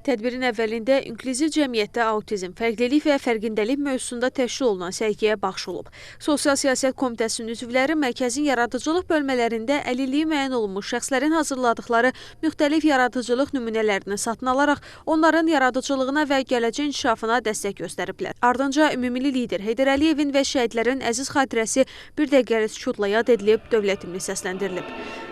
Tədbirin əvvəlində inklüziv cəmiyyətdə autizm, fərqlilik və fərqindəlik mövzusunda təşkil olunan sərgiyə baxış olub. Sosial Siyasət Komitəsinin üzvləri mərkəzin yaradıcılıq bölmələrində əlilliyi müəyyən olunmuş şəxslərin hazırladıkları müxtəlif yaradıcılıq nümunələrini satın alaraq onların yaradıcılığına və gələcək inkişafına dəstək göstəriblər. Ardınca ümummilli lider Heydər Əliyevin və şəhidlərin əziz xatirəsi bir dəqiqəlik sükutla yad edilib, dövlət himni səsləndirilib.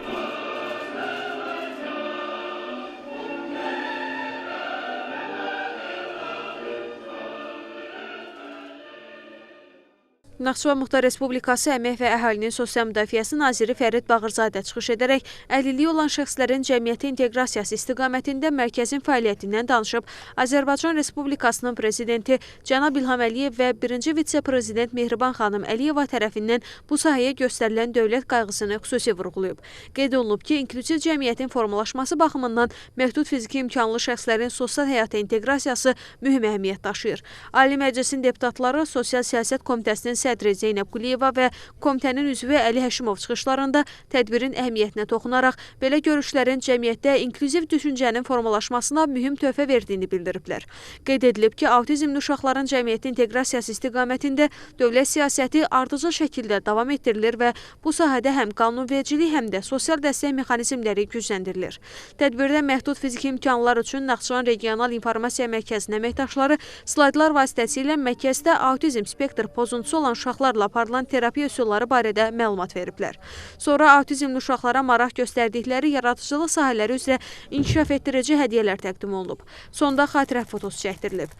Naxçıvan Muxtar Respublikası Əmək və Əhalinin Sosial Müdafiəsi naziri Fərid Bağırzadə çıxış edərək, əlilliyi olan şəxslərin cəmiyyətə inteqrasiyası istiqamətində mərkəzin fəaliyyətindən danışıb, Azərbaycan Respublikasının prezidenti Cənab İlham Əliyev və birinci vitse-prezident Mehriban xanım Əliyeva tərəfindən bu sahəyə göstərilən dövlət qayğısını xüsusi vurğulayıb. Qeyd olunub ki, inklüziv cəmiyyətin formalaşması baxımından məhdud fiziki imkanlı şəxslərin sosial həyata inteqrasiyası mühüm əhəmiyyət daşıyır. Ali Məclisin deputatları Sosial Siyasət Komitəsinin sədri Zeynəb Quliyeva və komitənin üzvü Əli Həşimov çıxışlarında tədbirin əhəmiyyətinə toxunaraq belə görüşlərin cəmiyyətdə inklüziv düşüncənin formalaşmasına mühüm töhfə verdiyini bildiriblər. Qeyd edilib ki, autizmli uşaqların cəmiyyətə inteqrasiyası istiqamətində dövlət siyasəti ardıcıl şəkildə davam etdirilir və bu sahədə həm qanunvericilik, həm də sosial dəstək mexanizmləri gücləndirilir. Tədbirdə məhdud fiziki imkanlar üçün Naxçıvan Regional İnformasiya Mərkəzinin əməkdaşları slaydlar vasitəsilə mərkəzdə autizm spektr pozuntusu olan uşaqlarla aparılan terapiya üsulları barədə məlumat veriblər. Sonra autizmli uşaqlara maraq göstərdikləri yaradıcılıq sahələri üzrə inkişaf etdirici hədiyyələr təqdim olunub. Sonda xatirə fotosu çəkdirilib.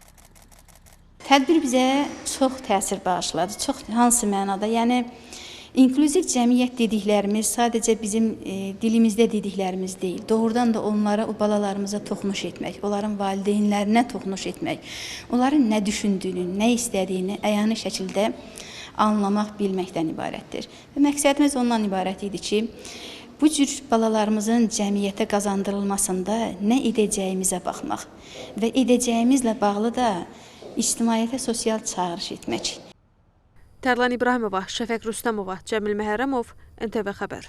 Tədbir bizə çox təsir bağışladı. Çox hansı mənada? Yəni İnklüziv cəmiyyət dediklərimiz sadəcə bizim dilimizdə dediklərimiz deyil. Doğrudan da onlara, o balalarımıza toxunuş etmək, onların valideynlərinə toxunuş etmək, onların nə düşündüyünü, nə istədiyini əyani şəkildə anlamaq, bilməkdən ibarətdir. Və məqsədimiz ondan ibarət idi ki, bu cür balalarımızın cəmiyyətə qazandırılmasında nə edəcəyimizə baxmaq və edəcəyimizlə bağlı da ictimaiyyətə sosial çağırış etmək. Tərlan İbrahimova, Şəfəq Rüstəmova, Cəmil Məhərrəmov, NTV Xəbər.